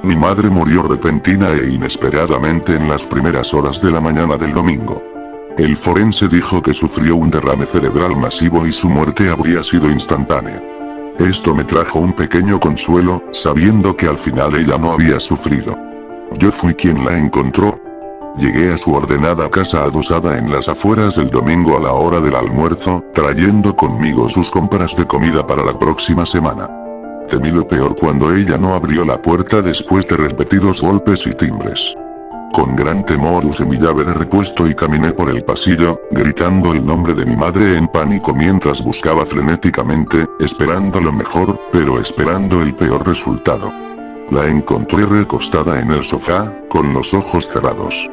Mi madre murió repentina e inesperadamente en las primeras horas de la mañana del domingo. El forense dijo que sufrió un derrame cerebral masivo y su muerte habría sido instantánea. Esto me trajo un pequeño consuelo, sabiendo que al final ella no había sufrido. Yo fui quien la encontró. Llegué a su ordenada casa adosada en las afueras el domingo a la hora del almuerzo, trayendo conmigo sus compras de comida para la próxima semana. Temí lo peor cuando ella no abrió la puerta después de repetidos golpes y timbres. Con gran temor usé mi llave de repuesto y caminé por el pasillo, gritando el nombre de mi madre en pánico mientras buscaba frenéticamente, esperando lo mejor, pero esperando el peor resultado. La encontré recostada en el sofá, con los ojos cerrados.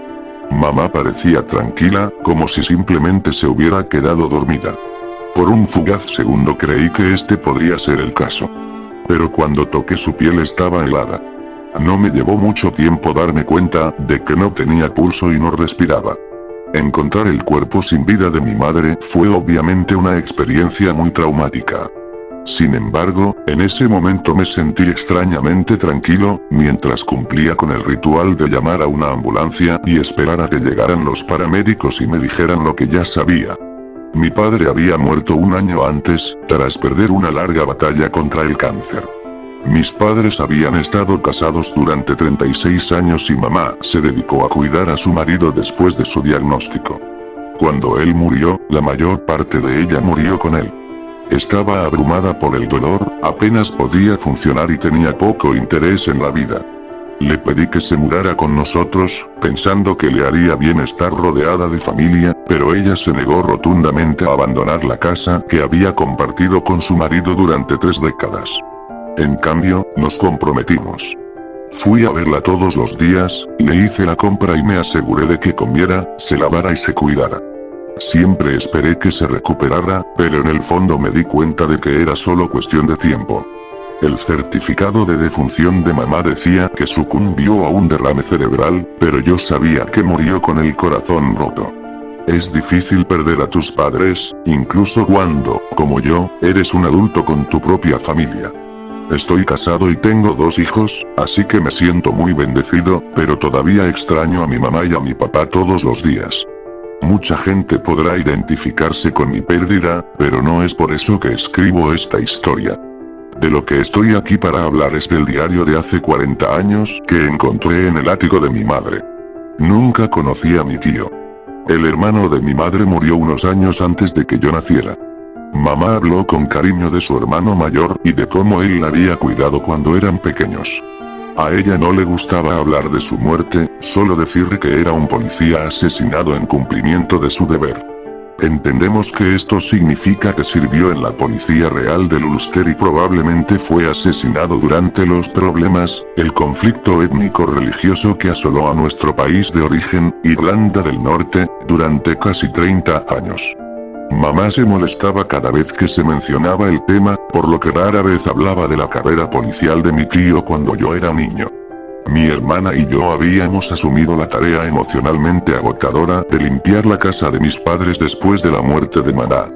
Mamá parecía tranquila, como si simplemente se hubiera quedado dormida. Por un fugaz segundo creí que este podría ser el caso. Pero cuando toqué su piel estaba helada. No me llevó mucho tiempo darme cuenta de que no tenía pulso y no respiraba. Encontrar el cuerpo sin vida de mi madre fue obviamente una experiencia muy traumática. Sin embargo, en ese momento me sentí extrañamente tranquilo, mientras cumplía con el ritual de llamar a una ambulancia y esperar a que llegaran los paramédicos y me dijeran lo que ya sabía. Mi padre había muerto un año antes, tras perder una larga batalla contra el cáncer. Mis padres habían estado casados durante 36 años y mamá se dedicó a cuidar a su marido después de su diagnóstico. Cuando él murió, la mayor parte de ella murió con él. Estaba abrumada por el dolor, apenas podía funcionar y tenía poco interés en la vida. Le pedí que se mudara con nosotros, pensando que le haría bien estar rodeada de familia, pero ella se negó rotundamente a abandonar la casa que había compartido con su marido durante 3 décadas. En cambio, nos comprometimos. Fui a verla todos los días, le hice la compra y me aseguré de que comiera, se lavara y se cuidara. Siempre esperé que se recuperara, pero en el fondo me di cuenta de que era solo cuestión de tiempo. El certificado de defunción de mamá decía que sucumbió a un derrame cerebral, pero yo sabía que murió con el corazón roto. Es difícil perder a tus padres, incluso cuando, como yo, eres un adulto con tu propia familia. Estoy casado y tengo 2 hijos, así que me siento muy bendecido, pero todavía extraño a mi mamá y a mi papá todos los días. Mucha gente podrá identificarse con mi pérdida, pero no es por eso que escribo esta historia. De lo que estoy aquí para hablar es del diario de hace 40 años que encontré en el ático de mi madre. Nunca conocí a mi tío. El hermano de mi madre murió unos años antes de que yo naciera. Mamá habló con cariño de su hermano mayor y de cómo él la había cuidado cuando eran pequeños. A ella no le gustaba hablar de su muerte, solo decir que era un policía asesinado en cumplimiento de su deber. Entendemos que esto significa que sirvió en la Policía Real del Ulster y probablemente fue asesinado durante los problemas, el conflicto étnico-religioso que asoló a nuestro país de origen, Irlanda del Norte, durante casi 30 años. Mamá se molestaba cada vez que se mencionaba el tema, por lo que rara vez hablaba de la carrera policial de mi tío cuando yo era niño. Mi hermana y yo habíamos asumido la tarea emocionalmente agotadora de limpiar la casa de mis padres después de la muerte de mamá.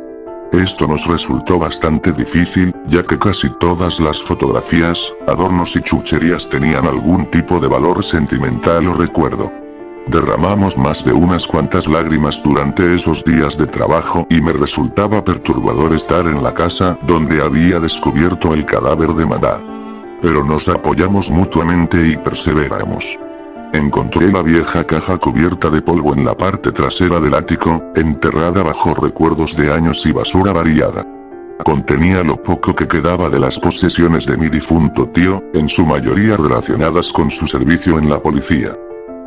Esto nos resultó bastante difícil, ya que casi todas las fotografías, adornos y chucherías tenían algún tipo de valor sentimental o recuerdo. Derramamos más de unas cuantas lágrimas durante esos días de trabajo y me resultaba perturbador estar en la casa donde había descubierto el cadáver de mamá. Pero nos apoyamos mutuamente y perseveramos. Encontré la vieja caja cubierta de polvo en la parte trasera del ático, enterrada bajo recuerdos de años y basura variada. Contenía lo poco que quedaba de las posesiones de mi difunto tío, en su mayoría relacionadas con su servicio en la policía.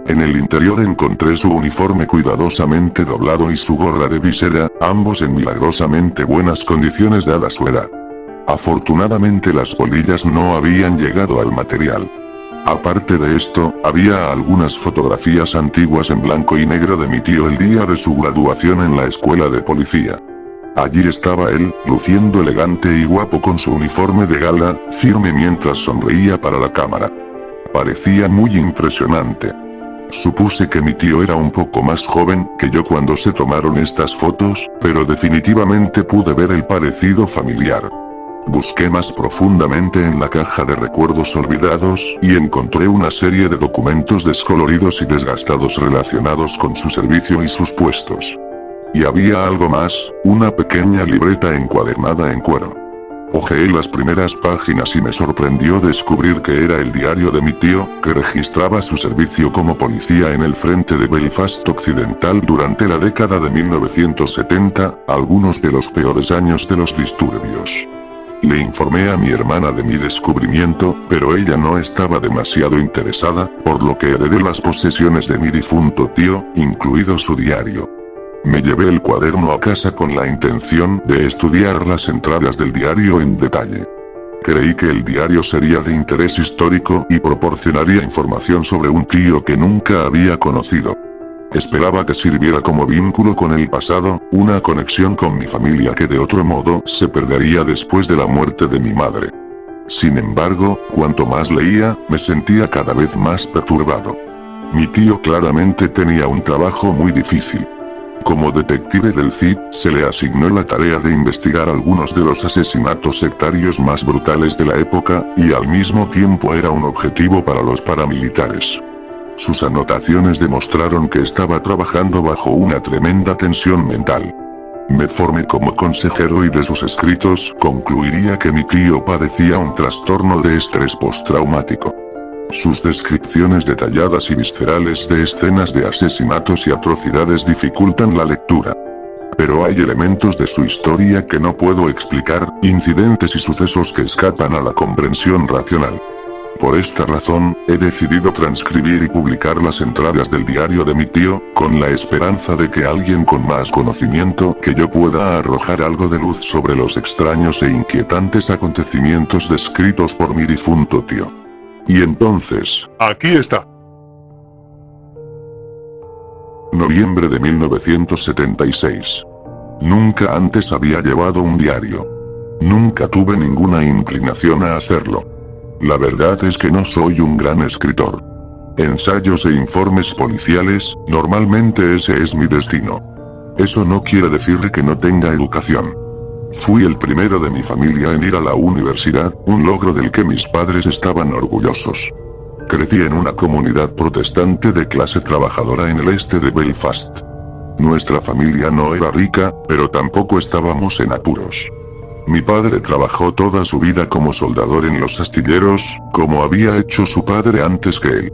En el interior encontré su uniforme cuidadosamente doblado y su gorra de visera, ambos en milagrosamente buenas condiciones dada su edad. Afortunadamente las polillas no habían llegado al material. Aparte de esto, había algunas fotografías antiguas en blanco y negro de mi tío el día de su graduación en la escuela de policía. Allí estaba él, luciendo elegante y guapo con su uniforme de gala, firme mientras sonreía para la cámara. Parecía muy impresionante. Supuse que mi tío era un poco más joven que yo cuando se tomaron estas fotos, pero definitivamente pude ver el parecido familiar. Busqué más profundamente en la caja de recuerdos olvidados y encontré una serie de documentos descoloridos y desgastados relacionados con su servicio y sus puestos. Y había algo más, una pequeña libreta encuadernada en cuero. Hojeé las primeras páginas y me sorprendió descubrir que era el diario de mi tío, que registraba su servicio como policía en el frente de Belfast Occidental durante la década de 1970, algunos de los peores años de los disturbios. Le informé a mi hermana de mi descubrimiento, pero ella no estaba demasiado interesada, por lo que heredé las posesiones de mi difunto tío, incluido su diario. Me llevé el cuaderno a casa con la intención de estudiar las entradas del diario en detalle. Creí que el diario sería de interés histórico y proporcionaría información sobre un tío que nunca había conocido. Esperaba que sirviera como vínculo con el pasado, una conexión con mi familia que de otro modo se perdería después de la muerte de mi madre. Sin embargo, cuanto más leía, me sentía cada vez más perturbado. Mi tío claramente tenía un trabajo muy difícil. Como detective del CID, se le asignó la tarea de investigar algunos de los asesinatos sectarios más brutales de la época, y al mismo tiempo era un objetivo para los paramilitares. Sus anotaciones demostraron que estaba trabajando bajo una tremenda tensión mental. Me formé como consejero y de sus escritos concluiría que mi tío padecía un trastorno de estrés postraumático. Sus descripciones detalladas y viscerales de escenas de asesinatos y atrocidades dificultan la lectura. Pero hay elementos de su historia que no puedo explicar, incidentes y sucesos que escapan a la comprensión racional. Por esta razón, he decidido transcribir y publicar las entradas del diario de mi tío, con la esperanza de que alguien con más conocimiento que yo pueda arrojar algo de luz sobre los extraños e inquietantes acontecimientos descritos por mi difunto tío. Y entonces, Aquí está. noviembre de 1976. Nunca antes había llevado un diario. Nunca tuve ninguna inclinación a hacerlo. La verdad es que no soy un gran escritor. Ensayos e informes policiales, normalmente ese es mi destino. Eso no quiere decir que no tenga educación. Fui el primero de mi familia en ir a la universidad, un logro del que mis padres estaban orgullosos. Crecí en una comunidad protestante de clase trabajadora en el este de Belfast. Nuestra familia no era rica, pero tampoco estábamos en apuros. Mi padre trabajó toda su vida como soldador en los astilleros, como había hecho su padre antes que él.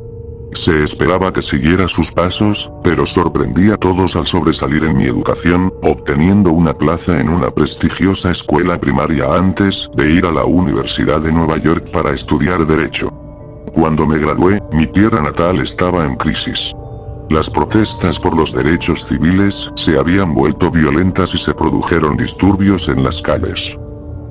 Se esperaba que siguiera sus pasos, pero sorprendí a todos al sobresalir en mi educación, obteniendo una plaza en una prestigiosa escuela primaria antes de ir a la Universidad de Nueva York para estudiar Derecho. Cuando me gradué, mi tierra natal estaba en crisis. Las protestas por los derechos civiles se habían vuelto violentas y se produjeron disturbios en las calles.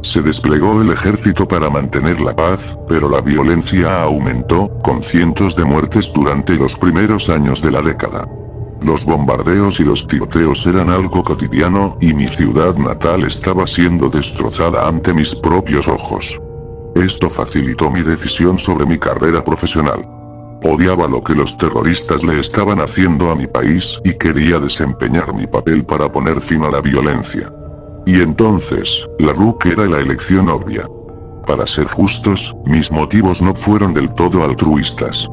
Se desplegó el ejército para mantener la paz, pero la violencia aumentó, con cientos de muertes durante los primeros años de la década. Los bombardeos y los tiroteos eran algo cotidiano, y mi ciudad natal estaba siendo destrozada ante mis propios ojos. Esto facilitó mi decisión sobre mi carrera profesional. Odiaba lo que los terroristas le estaban haciendo a mi país y quería desempeñar mi papel para poner fin a la violencia. Y entonces, la RUC era la elección obvia. Para ser justos, mis motivos no fueron del todo altruistas.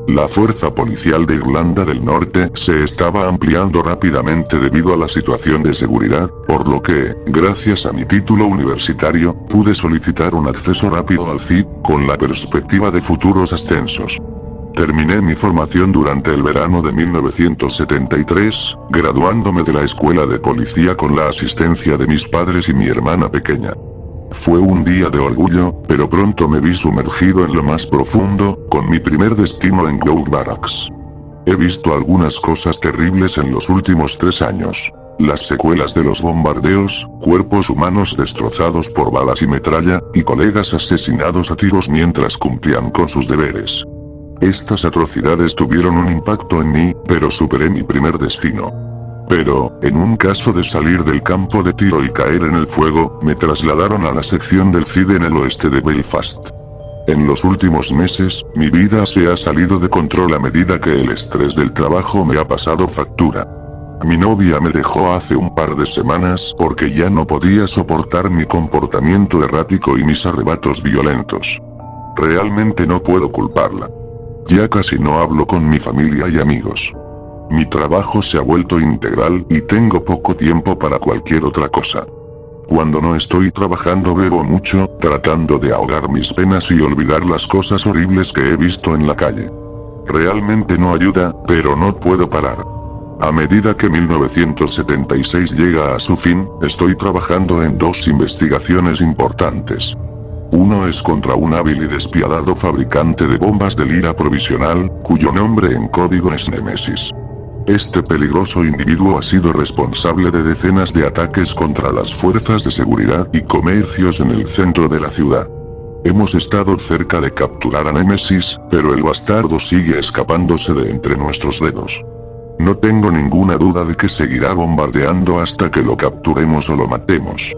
La fuerza policial de Irlanda del Norte se estaba ampliando rápidamente debido a la situación de seguridad, por lo que, gracias a mi título universitario, pude solicitar un acceso rápido al CID, con la perspectiva de futuros ascensos. Terminé mi formación durante el verano de 1973, graduándome de la escuela de policía con la asistencia de mis padres y mi hermana pequeña. Fue un día de orgullo, pero pronto me vi sumergido en lo más profundo, con mi primer destino en Gould Barracks. He visto algunas cosas terribles en los últimos 3 años. Las secuelas de los bombardeos, cuerpos humanos destrozados por balas y metralla, y colegas asesinados a tiros mientras cumplían con sus deberes. Estas atrocidades tuvieron un impacto en mí, pero superé mi primer destino. Pero, en un caso de salir del campo de tiro y caer en el fuego, me trasladaron a la sección del CID en el oeste de Belfast. En los últimos meses, mi vida se ha salido de control a medida que el estrés del trabajo me ha pasado factura. Mi novia me dejó hace un par de semanas porque ya no podía soportar mi comportamiento errático y mis arrebatos violentos. Realmente no puedo culparla. Ya casi no hablo con mi familia y amigos. Mi trabajo se ha vuelto integral y tengo poco tiempo para cualquier otra cosa. Cuando no estoy trabajando bebo mucho, tratando de ahogar mis penas y olvidar las cosas horribles que he visto en la calle. Realmente no ayuda, pero no puedo parar. A medida que 1976 llega a su fin, estoy trabajando en dos investigaciones importantes. Uno es contra un hábil y despiadado fabricante de bombas de lira provisional, cuyo nombre en código es Némesis. Este peligroso individuo ha sido responsable de decenas de ataques contra las fuerzas de seguridad y comercios en el centro de la ciudad. Hemos estado cerca de capturar a Némesis, pero el bastardo sigue escapándose de entre nuestros dedos. No tengo ninguna duda de que seguirá bombardeando hasta que lo capturemos o lo matemos.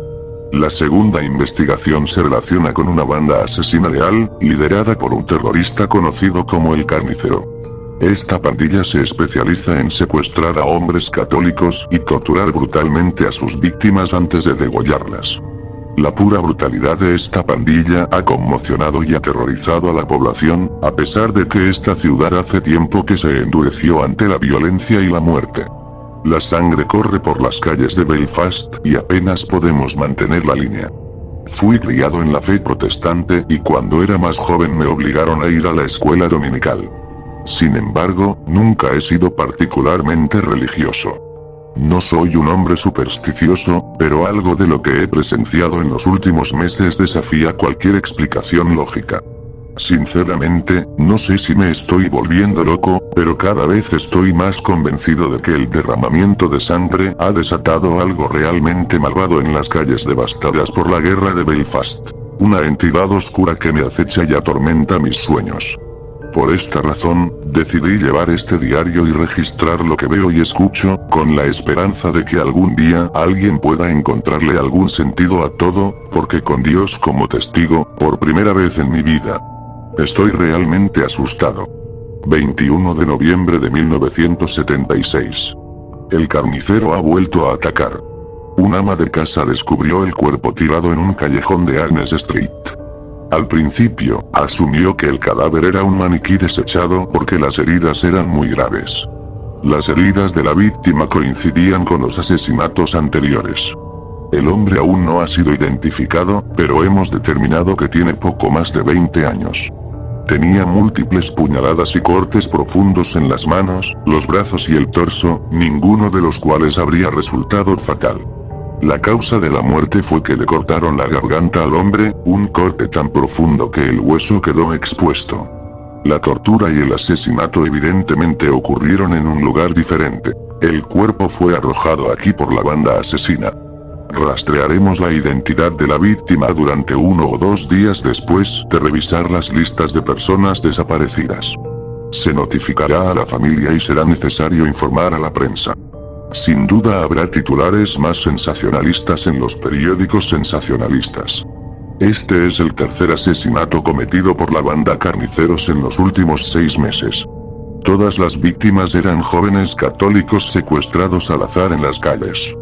La segunda investigación se relaciona con una banda asesina leal, liderada por un terrorista conocido como el Carnicero. Esta pandilla se especializa en secuestrar a hombres católicos y torturar brutalmente a sus víctimas antes de degollarlas. La pura brutalidad de esta pandilla ha conmocionado y aterrorizado a la población, a pesar de que esta ciudad hace tiempo que se endureció ante la violencia y la muerte. La sangre corre por las calles de Belfast y apenas podemos mantener la línea. Fui criado en la fe protestante y cuando era más joven me obligaron a ir a la escuela dominical. Sin embargo, nunca he sido particularmente religioso. No soy un hombre supersticioso, pero algo de lo que he presenciado en los últimos meses desafía cualquier explicación lógica. Sinceramente, no sé si me estoy volviendo loco, pero cada vez estoy más convencido de que el derramamiento de sangre ha desatado algo realmente malvado en las calles devastadas por la guerra de Belfast. Una entidad oscura que me acecha y atormenta mis sueños. Por esta razón, decidí llevar este diario y registrar lo que veo y escucho, con la esperanza de que algún día alguien pueda encontrarle algún sentido a todo, porque con Dios como testigo, por primera vez en mi vida, estoy realmente asustado. 21 de noviembre de 1976. El carnicero ha vuelto a atacar. Un ama de casa descubrió el cuerpo tirado en un callejón de Agnes Street. Al principio, asumió que el cadáver era un maniquí desechado porque las heridas eran muy graves. Las heridas de la víctima coincidían con los asesinatos anteriores. El hombre aún no ha sido identificado, pero hemos determinado que tiene poco más de 20 años. Tenía múltiples puñaladas y cortes profundos en las manos, los brazos y el torso, ninguno de los cuales habría resultado fatal. La causa de la muerte fue que le cortaron la garganta al hombre, un corte tan profundo que el hueso quedó expuesto. La tortura y el asesinato evidentemente ocurrieron en un lugar diferente. El cuerpo fue arrojado aquí por la banda asesina. Rastrearemos la identidad de la víctima durante 1 o 2 días después de revisar las listas de personas desaparecidas. Se notificará a la familia y será necesario informar a la prensa. Sin duda habrá titulares más sensacionalistas en los periódicos sensacionalistas. Este es el tercer asesinato cometido por la banda Carniceros en los últimos 6 meses. Todas las víctimas eran jóvenes católicos secuestrados al azar en las calles.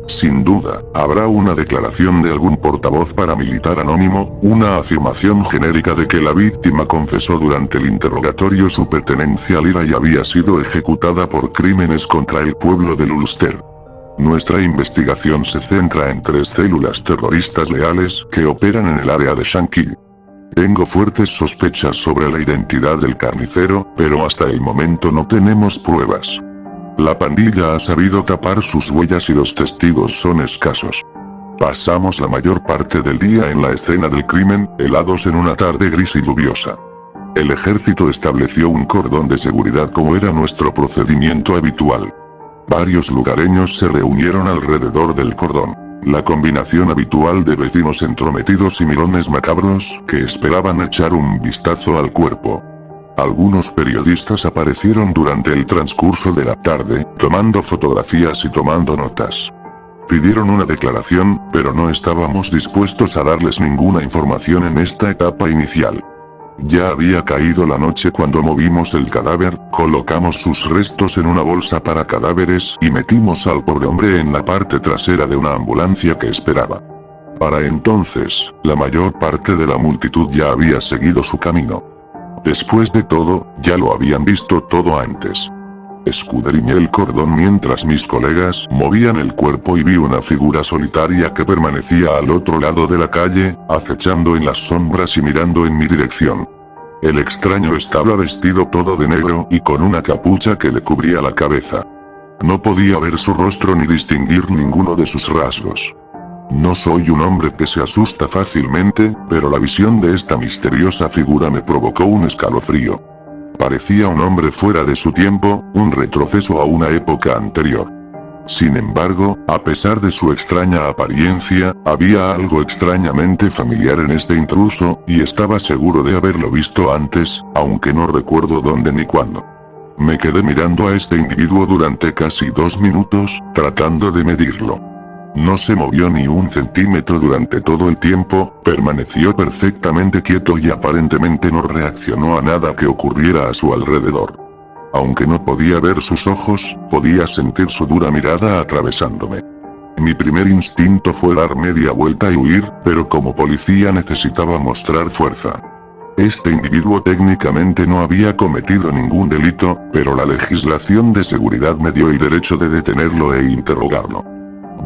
Sin duda, habrá una declaración de algún portavoz paramilitar anónimo, una afirmación genérica de que la víctima confesó durante el interrogatorio su pertenencia al IRA y había sido ejecutada por crímenes contra el pueblo del Ulster. Nuestra investigación se centra en 3 células terroristas leales que operan en el área de Shankill. Tengo fuertes sospechas sobre la identidad del carnicero, pero hasta el momento no tenemos pruebas. La pandilla ha sabido tapar sus huellas y los testigos son escasos. Pasamos la mayor parte del día en la escena del crimen, helados en una tarde gris y lluviosa. El ejército estableció un cordón de seguridad como era nuestro procedimiento habitual. Varios lugareños se reunieron alrededor del cordón. La combinación habitual de vecinos entrometidos y mirones macabros que esperaban echar un vistazo al cuerpo. Algunos periodistas aparecieron durante el transcurso de la tarde, tomando fotografías y tomando notas. Pidieron una declaración, pero no estábamos dispuestos a darles ninguna información en esta etapa inicial. Ya había caído la noche cuando movimos el cadáver, colocamos sus restos en una bolsa para cadáveres y metimos al pobre hombre en la parte trasera de una ambulancia que esperaba. Para entonces, la mayor parte de la multitud ya había seguido su camino. Después de todo, ya lo habían visto todo antes. Escudriñé el cordón mientras mis colegas movían el cuerpo y vi una figura solitaria que permanecía al otro lado de la calle, acechando en las sombras y mirando en mi dirección. El extraño estaba vestido todo de negro y con una capucha que le cubría la cabeza. No podía ver su rostro ni distinguir ninguno de sus rasgos. No soy un hombre que se asusta fácilmente, pero la visión de esta misteriosa figura me provocó un escalofrío. Parecía un hombre fuera de su tiempo, un retroceso a una época anterior. Sin embargo, a pesar de su extraña apariencia, había algo extrañamente familiar en este intruso, y estaba seguro de haberlo visto antes, aunque no recuerdo dónde ni cuándo. Me quedé mirando a este individuo durante casi 2 minutos, tratando de medirlo. No se movió ni un centímetro durante todo el tiempo, permaneció perfectamente quieto y aparentemente no reaccionó a nada que ocurriera a su alrededor. Aunque no podía ver sus ojos, podía sentir su dura mirada atravesándome. Mi primer instinto fue dar media vuelta y huir, pero como policía necesitaba mostrar fuerza. Este individuo técnicamente no había cometido ningún delito, pero la legislación de seguridad me dio el derecho de detenerlo e interrogarlo.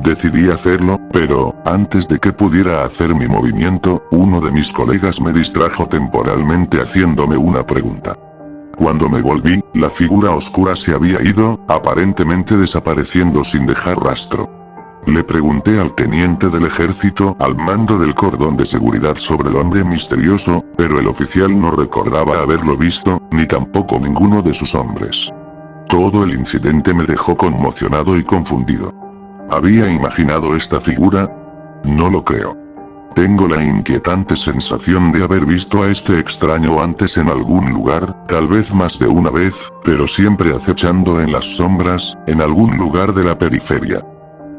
Decidí hacerlo, pero, antes de que pudiera hacer mi movimiento, uno de mis colegas me distrajo temporalmente haciéndome una pregunta. Cuando me volví, la figura oscura se había ido, aparentemente desapareciendo sin dejar rastro. Le pregunté al teniente del ejército al mando del cordón de seguridad sobre el hombre misterioso, pero el oficial no recordaba haberlo visto, ni tampoco ninguno de sus hombres. Todo el incidente me dejó conmocionado y confundido. ¿Había imaginado esta figura? No lo creo. Tengo la inquietante sensación de haber visto a este extraño antes en algún lugar, tal vez más de una vez, pero siempre acechando en las sombras, en algún lugar de la periferia.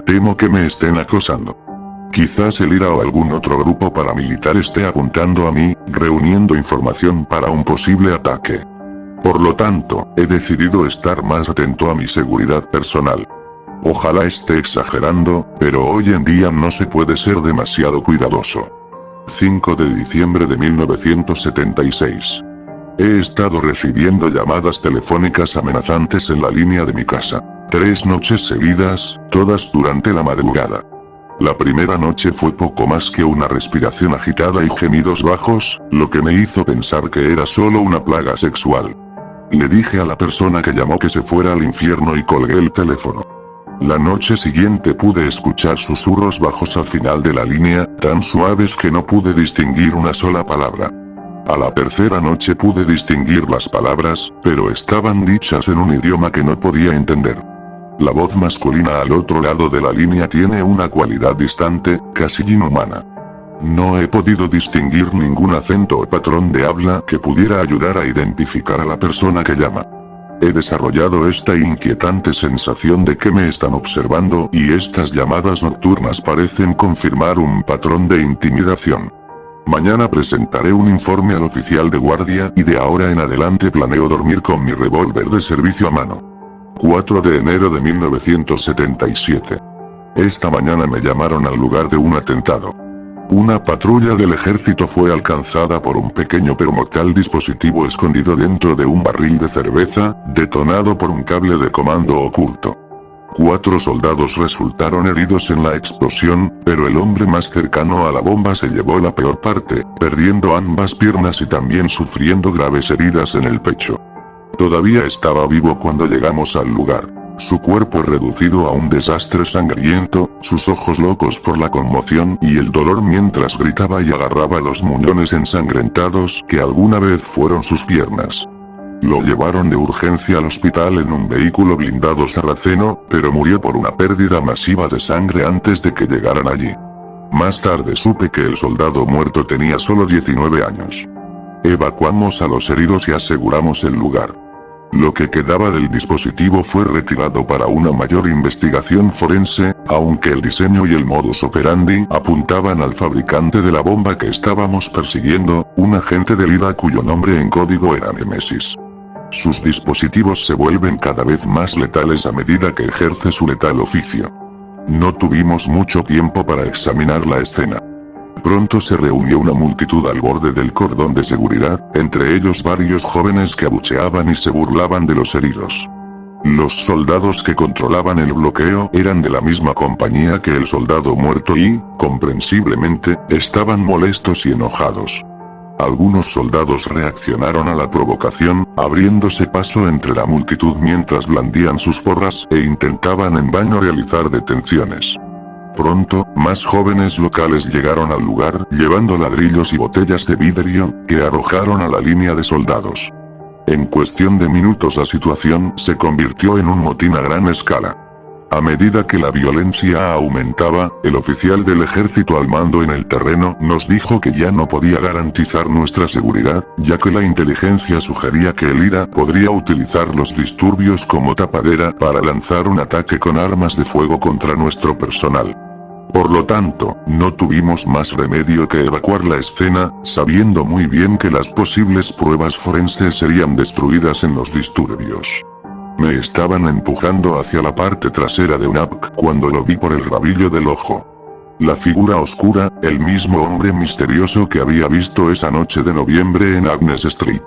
Temo que me estén acosando. Quizás el IRA o algún otro grupo paramilitar esté apuntando a mí, reuniendo información para un posible ataque. Por lo tanto, he decidido estar más atento a mi seguridad personal. Ojalá esté exagerando, pero hoy en día no se puede ser demasiado cuidadoso. 5 de diciembre de 1976. He estado recibiendo llamadas telefónicas amenazantes en la línea de mi casa. 3 noches seguidas, todas durante la madrugada. La primera noche fue poco más que una respiración agitada y gemidos bajos, lo que me hizo pensar que era solo una plaga sexual. Le dije a la persona que llamó que se fuera al infierno y colgué el teléfono. La noche siguiente pude escuchar susurros bajos al final de la línea, tan suaves que no pude distinguir una sola palabra. A la tercera noche pude distinguir las palabras, pero estaban dichas en un idioma que no podía entender. La voz masculina al otro lado de la línea tiene una cualidad distante, casi inhumana. No he podido distinguir ningún acento o patrón de habla que pudiera ayudar a identificar a la persona que llama. He desarrollado esta inquietante sensación de que me están observando y estas llamadas nocturnas parecen confirmar un patrón de intimidación. Mañana presentaré un informe al oficial de guardia y de ahora en adelante planeo dormir con mi revólver de servicio a mano. 4 de enero de 1977. Esta mañana me llamaron al lugar de un atentado. Una patrulla del ejército fue alcanzada por un pequeño pero mortal dispositivo escondido dentro de un barril de cerveza, detonado por un cable de comando oculto. 4 soldados resultaron heridos en la explosión, pero el hombre más cercano a la bomba se llevó la peor parte, perdiendo ambas piernas y también sufriendo graves heridas en el pecho. Todavía estaba vivo cuando llegamos al lugar. Su cuerpo reducido a un desastre sangriento, sus ojos locos por la conmoción y el dolor mientras gritaba y agarraba los muñones ensangrentados que alguna vez fueron sus piernas. Lo llevaron de urgencia al hospital en un vehículo blindado sarraceno, pero murió por una pérdida masiva de sangre antes de que llegaran allí. Más tarde supe que el soldado muerto tenía solo 19 años. Evacuamos a los heridos y aseguramos el lugar. Lo que quedaba del dispositivo fue retirado para una mayor investigación forense, aunque el diseño y el modus operandi apuntaban al fabricante de la bomba que estábamos persiguiendo, un agente del IRA cuyo nombre en código era Nemesis. Sus dispositivos se vuelven cada vez más letales a medida que ejerce su letal oficio. No tuvimos mucho tiempo para examinar la escena. Pronto se reunió una multitud al borde del cordón de seguridad, entre ellos varios jóvenes que abucheaban y se burlaban de los heridos. Los soldados que controlaban el bloqueo eran de la misma compañía que el soldado muerto y, comprensiblemente, estaban molestos y enojados. Algunos soldados reaccionaron a la provocación, abriéndose paso entre la multitud mientras blandían sus porras e intentaban en vano realizar detenciones. Pronto, más jóvenes locales llegaron al lugar, llevando ladrillos y botellas de vidrio, que arrojaron a la línea de soldados. En cuestión de minutos la situación se convirtió en un motín a gran escala. A medida que la violencia aumentaba, el oficial del ejército al mando en el terreno nos dijo que ya no podía garantizar nuestra seguridad, ya que la inteligencia sugería que el IRA podría utilizar los disturbios como tapadera para lanzar un ataque con armas de fuego contra nuestro personal. Por lo tanto, no tuvimos más remedio que evacuar la escena, sabiendo muy bien que las posibles pruebas forenses serían destruidas en los disturbios. Me estaban empujando hacia la parte trasera de un APC cuando lo vi por el rabillo del ojo. La figura oscura, el mismo hombre misterioso que había visto esa noche de noviembre en Agnes Street.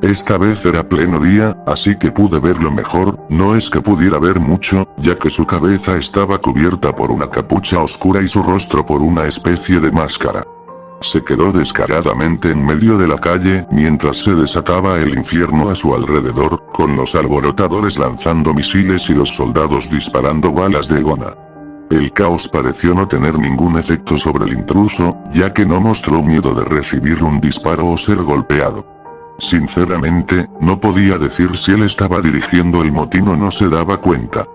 Esta vez era pleno día, así que pude verlo mejor, no es que pudiera ver mucho, ya que su cabeza estaba cubierta por una capucha oscura y su rostro por una especie de máscara. Se quedó descaradamente en medio de la calle mientras se desataba el infierno a su alrededor, con los alborotadores lanzando misiles y los soldados disparando balas de goma. El caos pareció no tener ningún efecto sobre el intruso, ya que no mostró miedo de recibir un disparo o ser golpeado. Sinceramente, no podía decir si él estaba dirigiendo el motín o no se daba cuenta.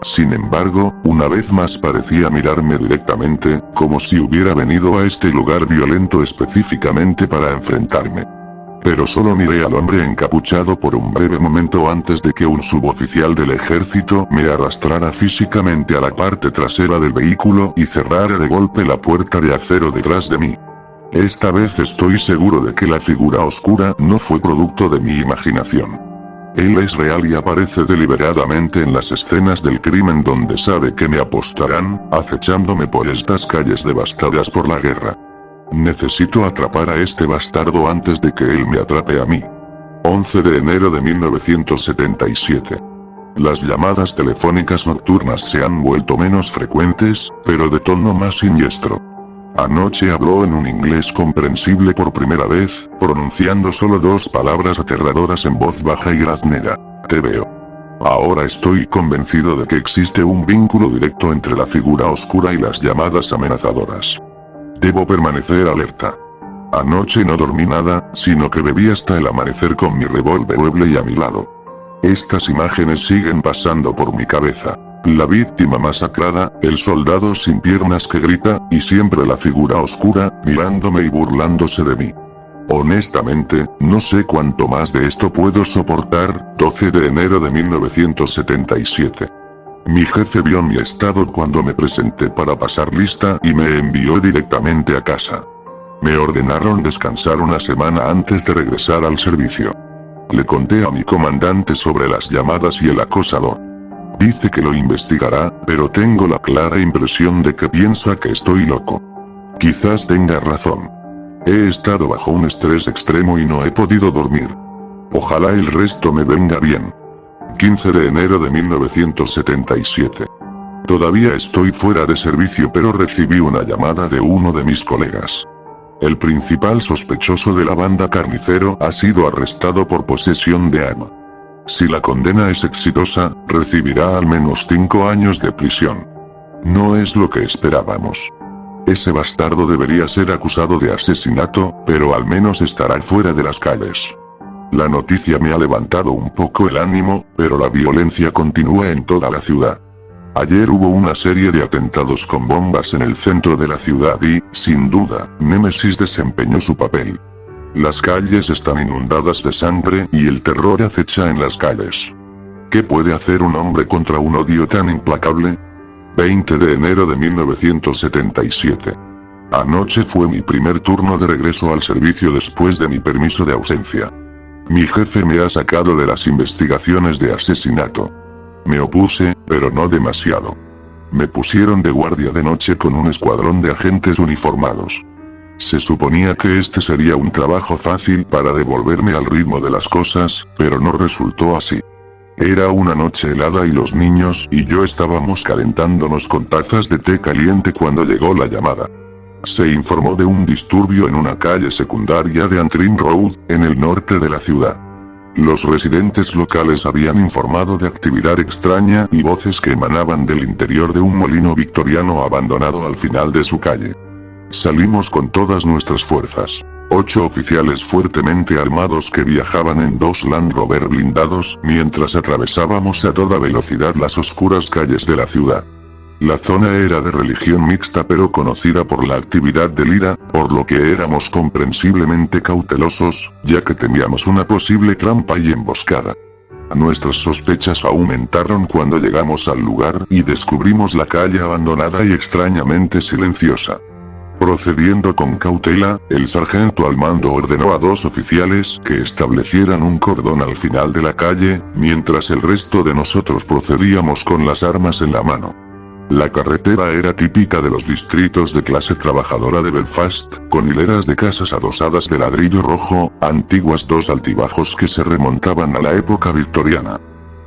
Sin embargo, una vez más parecía mirarme directamente, como si hubiera venido a este lugar violento específicamente para enfrentarme. Pero solo miré al hombre encapuchado por un breve momento antes de que un suboficial del ejército me arrastrara físicamente a la parte trasera del vehículo y cerrara de golpe la puerta de acero detrás de mí. Esta vez estoy seguro de que la figura oscura no fue producto de mi imaginación. Él es real y aparece deliberadamente en las escenas del crimen donde sabe que me apostarán, acechándome por estas calles devastadas por la guerra. Necesito atrapar a este bastardo antes de que él me atrape a mí. 11 de enero de 1977. Las llamadas telefónicas nocturnas se han vuelto menos frecuentes, pero de tono más siniestro. Anoche habló en un inglés comprensible por primera vez, pronunciando solo dos palabras aterradoras en voz baja y graznera. Te veo. Ahora estoy convencido de que existe un vínculo directo entre la figura oscura y las llamadas amenazadoras. Debo permanecer alerta. Anoche no dormí nada, sino que bebí hasta el amanecer con mi revólver y a mi lado. Estas imágenes siguen pasando por mi cabeza. La víctima masacrada, el soldado sin piernas que grita, y siempre la figura oscura, mirándome y burlándose de mí. Honestamente, no sé cuánto más de esto puedo soportar. 12 de enero de 1977. Mi jefe vio mi estado cuando me presenté para pasar lista y me envió directamente a casa. Me ordenaron descansar una semana antes de regresar al servicio. Le conté a mi comandante sobre las llamadas y el acosador. Dice que lo investigará, pero tengo la clara impresión de que piensa que estoy loco. Quizás tenga razón. He estado bajo un estrés extremo y no he podido dormir. Ojalá el resto me venga bien. 15 de enero de 1977. Todavía estoy fuera de servicio, pero recibí una llamada de uno de mis colegas. El principal sospechoso de la banda Carnicero ha sido arrestado por posesión de arma. Si la condena es exitosa, recibirá al menos 5 años de prisión. No es lo que esperábamos. Ese bastardo debería ser acusado de asesinato, pero al menos estará fuera de las calles. La noticia me ha levantado un poco el ánimo, pero la violencia continúa en toda la ciudad. Ayer hubo una serie de atentados con bombas en el centro de la ciudad y, sin duda, Nemesis desempeñó su papel. Las calles están inundadas de sangre y el terror acecha en las calles. ¿Qué puede hacer un hombre contra un odio tan implacable? 20 de enero de 1977. Anoche fue mi primer turno de regreso al servicio después de mi permiso de ausencia. Mi jefe me ha sacado de las investigaciones de asesinato. Me opuse, pero no demasiado. Me pusieron de guardia de noche con un escuadrón de agentes uniformados. Se suponía que este sería un trabajo fácil para devolverme al ritmo de las cosas, pero no resultó así. Era una noche helada y los niños y yo estábamos calentándonos con tazas de té caliente cuando llegó la llamada. Se informó de un disturbio en una calle secundaria de Antrim Road, en el norte de la ciudad. Los residentes locales habían informado de actividad extraña y voces que emanaban del interior de un molino victoriano abandonado al final de su calle. Salimos con todas nuestras fuerzas. 8 oficiales fuertemente armados que viajaban en 2 Land Rover blindados mientras atravesábamos a toda velocidad las oscuras calles de la ciudad. La zona era de religión mixta pero conocida por la actividad del IRA, por lo que éramos comprensiblemente cautelosos, ya que temíamos una posible trampa y emboscada. Nuestras sospechas aumentaron cuando llegamos al lugar y descubrimos la calle abandonada y extrañamente silenciosa. Procediendo con cautela, el sargento al mando ordenó a 2 oficiales que establecieran un cordón al final de la calle, mientras el resto de nosotros procedíamos con las armas en la mano. La carretera era típica de los distritos de clase trabajadora de Belfast, con hileras de casas adosadas de ladrillo rojo, antiguas 2 altibajos que se remontaban a la época victoriana.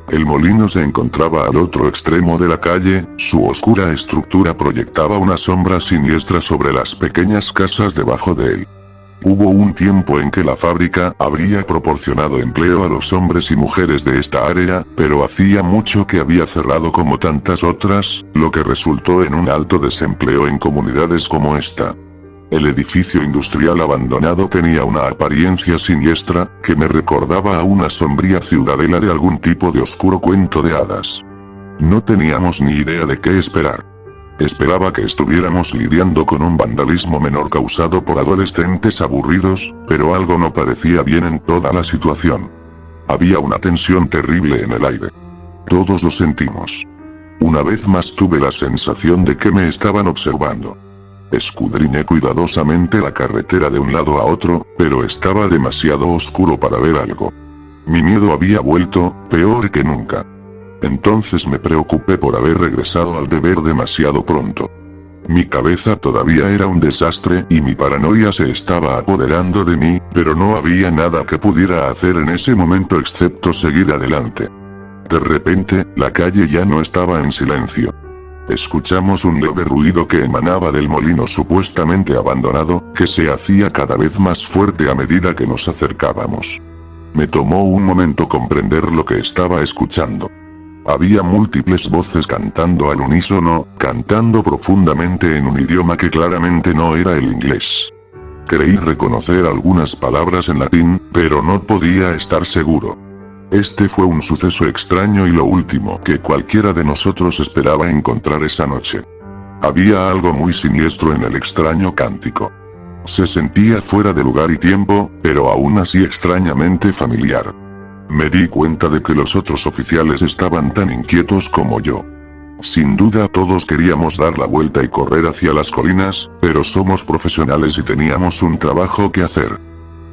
El molino se encontraba al otro extremo de la calle, su oscura estructura proyectaba una sombra siniestra sobre las pequeñas casas debajo de él. Hubo un tiempo en que la fábrica habría proporcionado empleo a los hombres y mujeres de esta área, pero hacía mucho que había cerrado como tantas otras, lo que resultó en un alto desempleo en comunidades como esta. El edificio industrial abandonado tenía una apariencia siniestra, que me recordaba a una sombría ciudadela de algún tipo de oscuro cuento de hadas. No teníamos ni idea de qué esperar. Esperaba que estuviéramos lidiando con un vandalismo menor causado por adolescentes aburridos, pero algo no parecía bien en toda la situación. Había una tensión terrible en el aire. Todos lo sentimos. Una vez más tuve la sensación de que me estaban observando. Escudriñé cuidadosamente la carretera de un lado a otro, pero estaba demasiado oscuro para ver algo. Mi miedo había vuelto, peor que nunca. Entonces me preocupé por haber regresado al deber demasiado pronto. Mi cabeza todavía era un desastre y mi paranoia se estaba apoderando de mí, pero no había nada que pudiera hacer en ese momento excepto seguir adelante. De repente, la calle ya no estaba en silencio. Escuchamos un leve ruido que emanaba del molino supuestamente abandonado, que se hacía cada vez más fuerte a medida que nos acercábamos. Me tomó un momento comprender lo que estaba escuchando. Había múltiples voces cantando al unísono, cantando profundamente en un idioma que claramente no era el inglés. Creí reconocer algunas palabras en latín, pero no podía estar seguro. Este fue un suceso extraño y lo último que cualquiera de nosotros esperaba encontrar esa noche. Había algo muy siniestro en el extraño cántico. Se sentía fuera de lugar y tiempo, pero aún así extrañamente familiar. Me di cuenta de que los otros oficiales estaban tan inquietos como yo. Sin duda todos queríamos dar la vuelta y correr hacia las colinas, pero somos profesionales y teníamos un trabajo que hacer.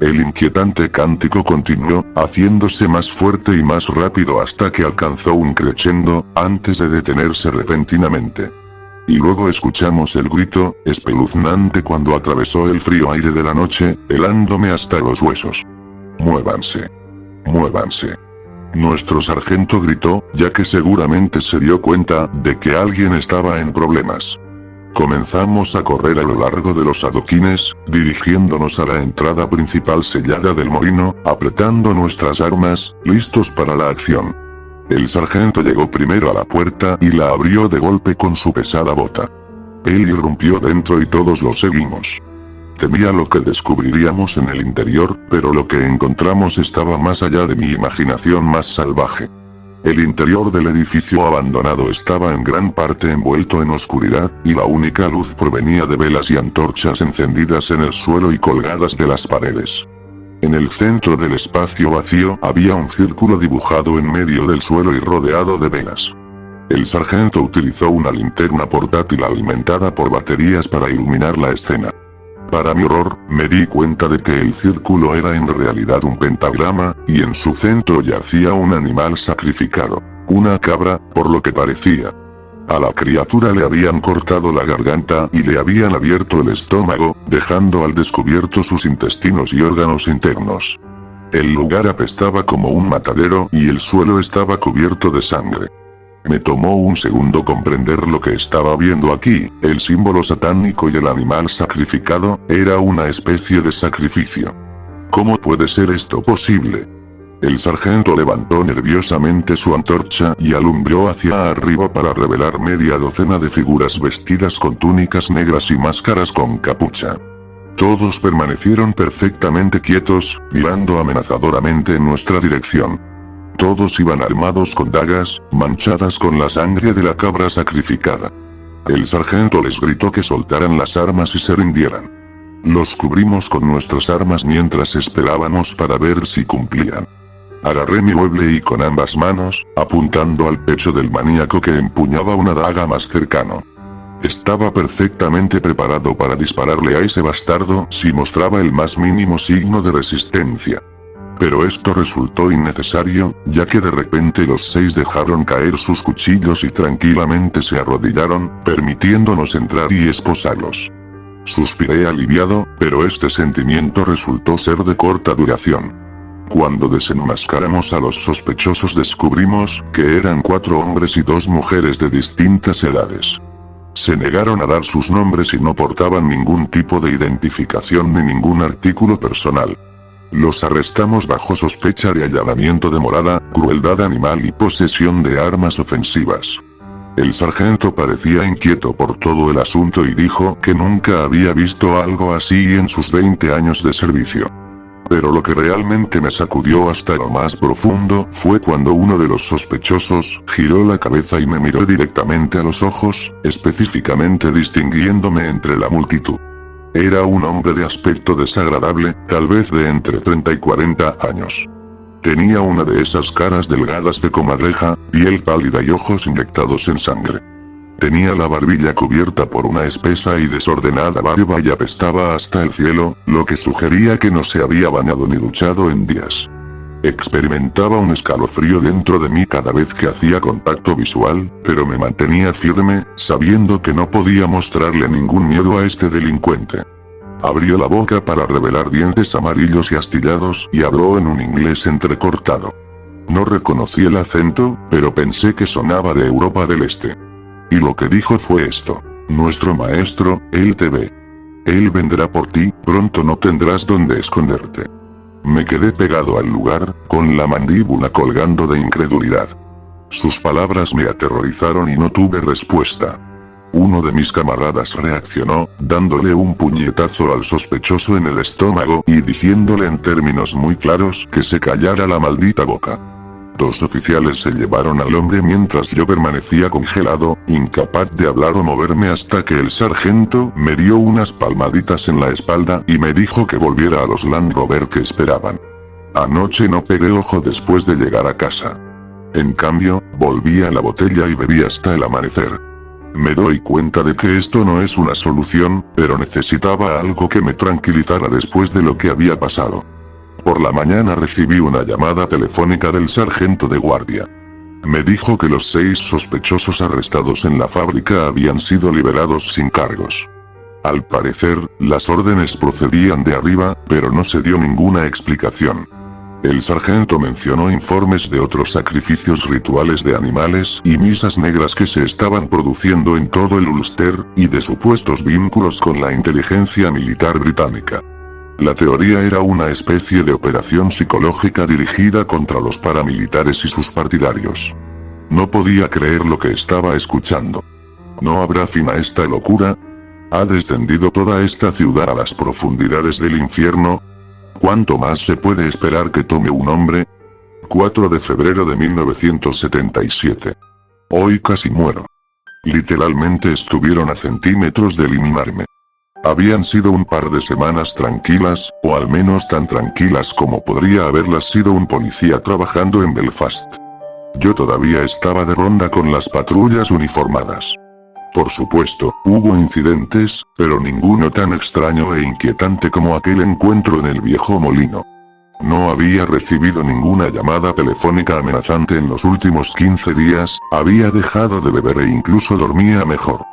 El inquietante cántico continuó, haciéndose más fuerte y más rápido hasta que alcanzó un crescendo, antes de detenerse repentinamente. Y luego escuchamos el grito, espeluznante cuando atravesó el frío aire de la noche, helándome hasta los huesos. ¡Muévanse! ¡Muévanse! Nuestro sargento gritó, ya que seguramente se dio cuenta de que alguien estaba en problemas. Comenzamos a correr a lo largo de los adoquines, dirigiéndonos a la entrada principal sellada del molino, apretando nuestras armas, listos para la acción. El sargento llegó primero a la puerta y la abrió de golpe con su pesada bota. Él irrumpió dentro y todos lo seguimos. Temía lo que descubriríamos en el interior, pero lo que encontramos estaba más allá de mi imaginación más salvaje. El interior del edificio abandonado estaba en gran parte envuelto en oscuridad, y la única luz provenía de velas y antorchas encendidas en el suelo y colgadas de las paredes. En el centro del espacio vacío había un círculo dibujado en medio del suelo y rodeado de velas. El sargento utilizó una linterna portátil alimentada por baterías para iluminar la escena. Para mi horror, me di cuenta de que el círculo era en realidad un pentagrama, y en su centro yacía un animal sacrificado. Una cabra, por lo que parecía. A la criatura le habían cortado la garganta y le habían abierto el estómago, dejando al descubierto sus intestinos y órganos internos. El lugar apestaba como un matadero y el suelo estaba cubierto de sangre. Me tomó un segundo comprender lo que estaba viendo aquí. El símbolo satánico y el animal sacrificado era una especie de sacrificio. ¿Cómo puede ser esto posible? El sargento levantó nerviosamente su antorcha y alumbró hacia arriba para revelar media docena de figuras vestidas con túnicas negras y máscaras con capucha. Todos permanecieron perfectamente quietos, mirando amenazadoramente en nuestra dirección. Todos iban armados con dagas, manchadas con la sangre de la cabra sacrificada. El sargento les gritó que soltaran las armas y se rindieran. Los cubrimos con nuestras armas mientras esperábamos para ver si cumplían. Agarré mi mueble y con ambas manos, apuntando al pecho del maníaco que empuñaba una daga más cercano. Estaba perfectamente preparado para dispararle a ese bastardo si mostraba el más mínimo signo de resistencia. Pero esto resultó innecesario, ya que de repente los 6 dejaron caer sus cuchillos y tranquilamente se arrodillaron, permitiéndonos entrar y esposarlos. Suspiré aliviado, pero este sentimiento resultó ser de corta duración. Cuando desenmascaramos a los sospechosos descubrimos que eran 4 hombres y 2 mujeres de distintas edades. Se negaron a dar sus nombres y no portaban ningún tipo de identificación ni ningún artículo personal. Los arrestamos bajo sospecha de allanamiento de morada, crueldad animal y posesión de armas ofensivas. El sargento parecía inquieto por todo el asunto y dijo que nunca había visto algo así en sus 20 años de servicio. Pero lo que realmente me sacudió hasta lo más profundo fue cuando uno de los sospechosos giró la cabeza y me miró directamente a los ojos, específicamente distinguiéndome entre la multitud. Era un hombre de aspecto desagradable, tal vez de entre 30 y 40 años. Tenía una de esas caras delgadas de comadreja, piel pálida y ojos inyectados en sangre. Tenía la barbilla cubierta por una espesa y desordenada barba y apestaba hasta el cielo, lo que sugería que no se había bañado ni duchado en días. Experimentaba un escalofrío dentro de mí cada vez que hacía contacto visual, pero me mantenía firme, sabiendo que no podía mostrarle ningún miedo a este delincuente. Abrió la boca para revelar dientes amarillos y astillados y habló en un inglés entrecortado. No reconocí el acento, pero pensé que sonaba de Europa del Este. Y lo que dijo fue esto: nuestro maestro, él te ve. Él vendrá por ti, pronto no tendrás donde esconderte. Me quedé pegado al lugar, con la mandíbula colgando de incredulidad. Sus palabras me aterrorizaron y no tuve respuesta. Uno de mis camaradas reaccionó, dándole un puñetazo al sospechoso en el estómago y diciéndole en términos muy claros que se callara la maldita boca. 2 oficiales se llevaron al hombre mientras yo permanecía congelado, incapaz de hablar o moverme hasta que el sargento me dio unas palmaditas en la espalda y me dijo que volviera a los Land Rover que esperaban. Anoche no pegué ojo después de llegar a casa. En cambio, volví a la botella y bebí hasta el amanecer. Me doy cuenta de que esto no es una solución, pero necesitaba algo que me tranquilizara después de lo que había pasado. Por la mañana recibí una llamada telefónica del sargento de guardia. Me dijo que los 6 sospechosos arrestados en la fábrica habían sido liberados sin cargos. Al parecer, las órdenes procedían de arriba, pero no se dio ninguna explicación. El sargento mencionó informes de otros sacrificios rituales de animales y misas negras que se estaban produciendo en todo el Ulster, y de supuestos vínculos con la inteligencia militar británica. La teoría era una especie de operación psicológica dirigida contra los paramilitares y sus partidarios. No podía creer lo que estaba escuchando. ¿No habrá fin a esta locura? ¿Ha descendido toda esta ciudad a las profundidades del infierno? ¿Cuánto más se puede esperar que tome un hombre? 4 de febrero de 1977. Hoy casi muero. Literalmente estuvieron a centímetros de eliminarme. Habían sido un par de semanas tranquilas, o al menos tan tranquilas como podría haberlas sido un policía trabajando en Belfast. Yo todavía estaba de ronda con las patrullas uniformadas. Por supuesto, hubo incidentes, pero ninguno tan extraño e inquietante como aquel encuentro en el viejo molino. No había recibido ninguna llamada telefónica amenazante en los últimos 15 días, había dejado de beber e incluso dormía mejor.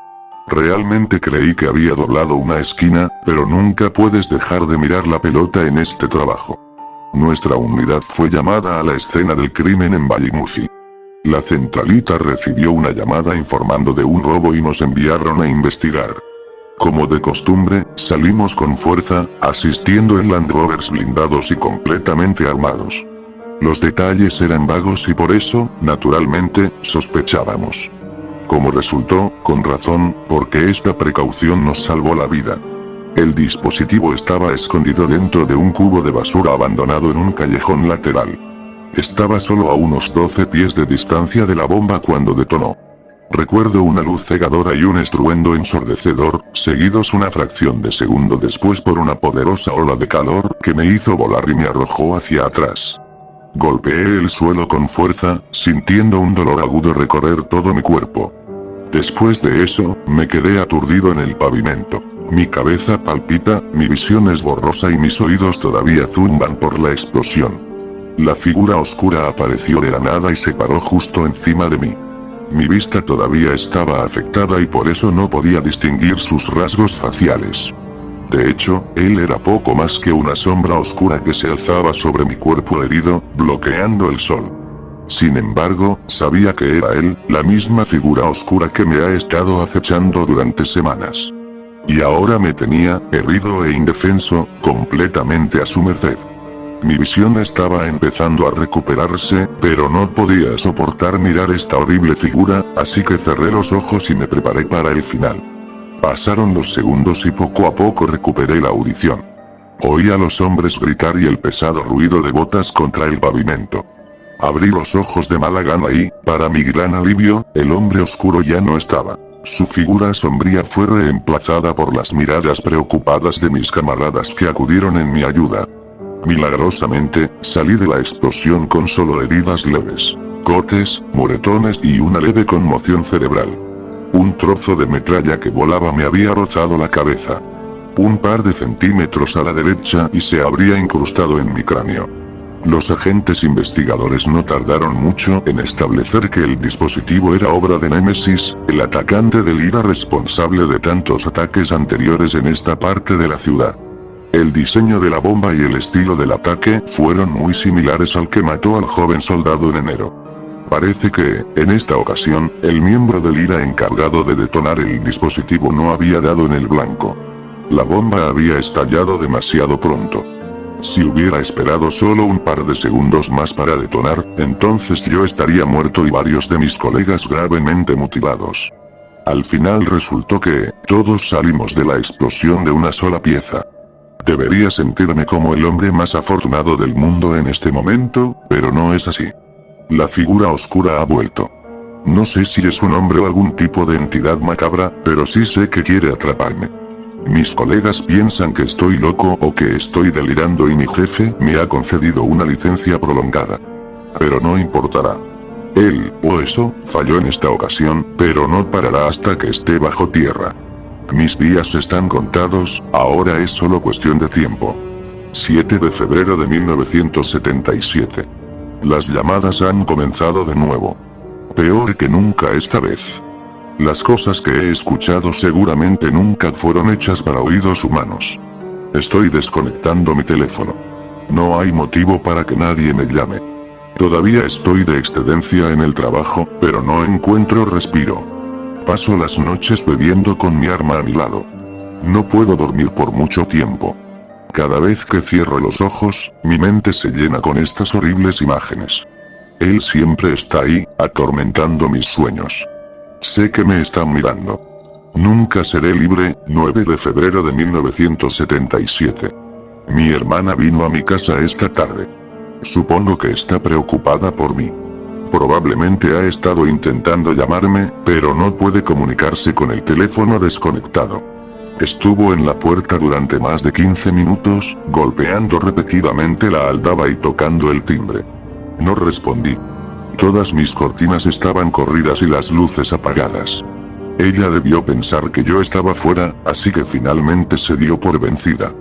Realmente creí que había doblado una esquina, pero nunca puedes dejar de mirar la pelota en este trabajo. Nuestra unidad fue llamada a la escena del crimen en Ballymuffy. La centralita recibió una llamada informando de un robo y nos enviaron a investigar. Como de costumbre, salimos con fuerza, asistiendo en Land Rovers blindados y completamente armados. Los detalles eran vagos y por eso, naturalmente, sospechábamos. Como resultó, con razón, porque esta precaución nos salvó la vida. El dispositivo estaba escondido dentro de un cubo de basura abandonado en un callejón lateral. Estaba solo a unos 12 pies de distancia de la bomba cuando detonó. Recuerdo una luz cegadora y un estruendo ensordecedor, seguidos una fracción de segundo después por una poderosa ola de calor que me hizo volar y me arrojó hacia atrás. Golpeé el suelo con fuerza, sintiendo un dolor agudo recorrer todo mi cuerpo. Después de eso, me quedé aturdido en el pavimento. Mi cabeza palpita, mi visión es borrosa y mis oídos todavía zumban por la explosión. La figura oscura apareció de la nada y se paró justo encima de mí. Mi vista todavía estaba afectada y por eso no podía distinguir sus rasgos faciales. De hecho, él era poco más que una sombra oscura que se alzaba sobre mi cuerpo herido, bloqueando el sol. Sin embargo, sabía que era él, la misma figura oscura que me ha estado acechando durante semanas. Y ahora me tenía, herido e indefenso, completamente a su merced. Mi visión estaba empezando a recuperarse, pero no podía soportar mirar esta horrible figura, así que cerré los ojos y me preparé para el final. Pasaron los segundos y poco a poco recuperé la audición. Oí a los hombres gritar y el pesado ruido de botas contra el pavimento. Abrí los ojos de mala gana y, para mi gran alivio, el hombre oscuro ya no estaba. Su figura sombría fue reemplazada por las miradas preocupadas de mis camaradas que acudieron en mi ayuda. Milagrosamente, salí de la explosión con solo heridas leves, cortes, moretones y una leve conmoción cerebral. Un trozo de metralla que volaba me había rozado la cabeza. Un par de centímetros a la derecha y se habría incrustado en mi cráneo. Los agentes investigadores no tardaron mucho en establecer que el dispositivo era obra de Némesis, el atacante del IRA responsable de tantos ataques anteriores en esta parte de la ciudad. El diseño de la bomba y el estilo del ataque fueron muy similares al que mató al joven soldado en enero. Parece que, en esta ocasión, el miembro del IRA encargado de detonar el dispositivo no había dado en el blanco. La bomba había estallado demasiado pronto. Si hubiera esperado solo un par de segundos más para detonar, entonces yo estaría muerto y varios de mis colegas gravemente mutilados. Al final resultó que, todos salimos de la explosión de una sola pieza. Debería sentirme como el hombre más afortunado del mundo en este momento, pero no es así. La figura oscura ha vuelto. No sé si es un hombre o algún tipo de entidad macabra, pero sí sé que quiere atraparme. Mis colegas piensan que estoy loco o que estoy delirando y mi jefe me ha concedido una licencia prolongada. Pero no importará. Él, o eso, falló en esta ocasión, pero no parará hasta que esté bajo tierra. Mis días están contados, ahora es solo cuestión de tiempo. 7 de febrero de 1977. Las llamadas han comenzado de nuevo. Peor que nunca esta vez. Las cosas que he escuchado seguramente nunca fueron hechas para oídos humanos. Estoy desconectando mi teléfono. No hay motivo para que nadie me llame. Todavía estoy de excedencia en el trabajo, pero no encuentro respiro. Paso las noches bebiendo con mi arma a mi lado. No puedo dormir por mucho tiempo. Cada vez que cierro los ojos, mi mente se llena con estas horribles imágenes. Él siempre está ahí, atormentando mis sueños. Sé que me están mirando. Nunca seré libre. 9 de febrero de 1977. Mi hermana vino a mi casa esta tarde. Supongo que está preocupada por mí. Probablemente ha estado intentando llamarme, pero no puede comunicarse con el teléfono desconectado. Estuvo en la puerta durante más de 15 minutos, golpeando repetidamente la aldaba y tocando el timbre. No respondí. Todas mis cortinas estaban corridas y las luces apagadas. Ella debió pensar que yo estaba fuera, así que finalmente se dio por vencida.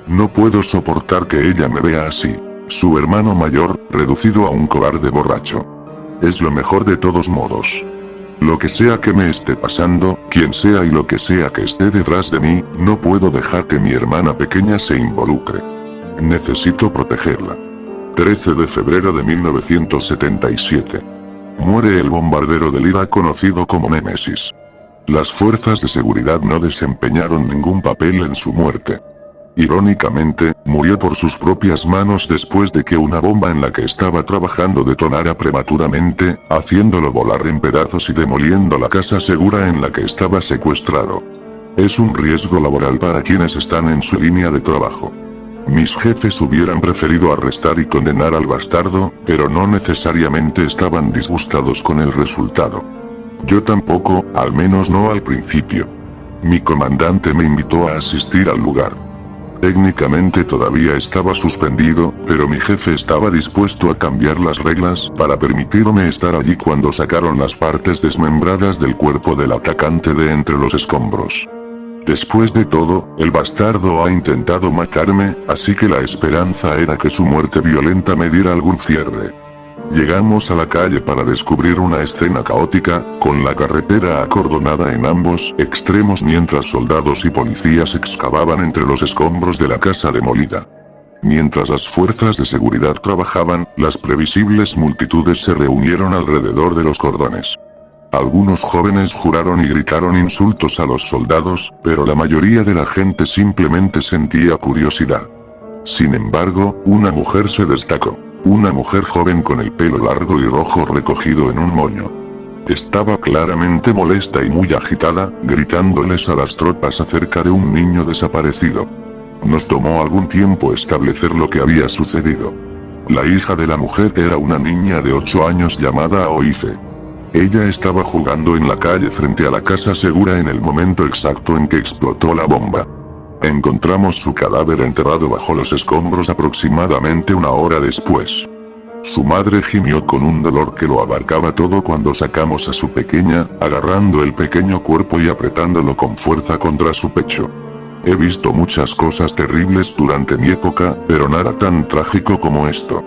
No puedo soportar que ella me vea así. Su hermano mayor, reducido a un cobarde borracho. Es lo mejor de todos modos. Lo que sea que me esté pasando, quien sea y lo que sea que esté detrás de mí, no puedo dejar que mi hermana pequeña se involucre. Necesito protegerla. 13 de febrero de 1977. Muere el bombardero del Irak conocido como Némesis. Las fuerzas de seguridad no desempeñaron ningún papel en su muerte. Irónicamente, murió por sus propias manos después de que una bomba en la que estaba trabajando detonara prematuramente, haciéndolo volar en pedazos y demoliendo la casa segura en la que estaba secuestrado. Es un riesgo laboral para quienes están en su línea de trabajo. Mis jefes hubieran preferido arrestar y condenar al bastardo, pero no necesariamente estaban disgustados con el resultado. Yo tampoco, al menos no al principio. Mi comandante me invitó a asistir al lugar. Técnicamente todavía estaba suspendido, pero mi jefe estaba dispuesto a cambiar las reglas para permitirme estar allí cuando sacaron las partes desmembradas del cuerpo del atacante de entre los escombros. Después de todo, el bastardo ha intentado matarme, así que la esperanza era que su muerte violenta me diera algún cierre. Llegamos a la calle para descubrir una escena caótica, con la carretera acordonada en ambos extremos mientras soldados y policías excavaban entre los escombros de la casa demolida. Mientras las fuerzas de seguridad trabajaban, las previsibles multitudes se reunieron alrededor de los cordones. Algunos jóvenes juraron y gritaron insultos a los soldados, pero la mayoría de la gente simplemente sentía curiosidad. Sin embargo, una mujer se destacó. Una mujer joven con el pelo largo y rojo recogido en un moño. Estaba claramente molesta y muy agitada, gritándoles a las tropas acerca de un niño desaparecido. Nos tomó algún tiempo establecer lo que había sucedido. La hija de la mujer era una niña de 8 años llamada Oife. Ella estaba jugando en la calle frente a la casa segura en el momento exacto en que explotó la bomba. Encontramos su cadáver enterrado bajo los escombros aproximadamente una hora después. Su madre gimió con un dolor que lo abarcaba todo cuando sacamos a su pequeña, agarrando el pequeño cuerpo y apretándolo con fuerza contra su pecho. He visto muchas cosas terribles durante mi época, pero nada tan trágico como esto.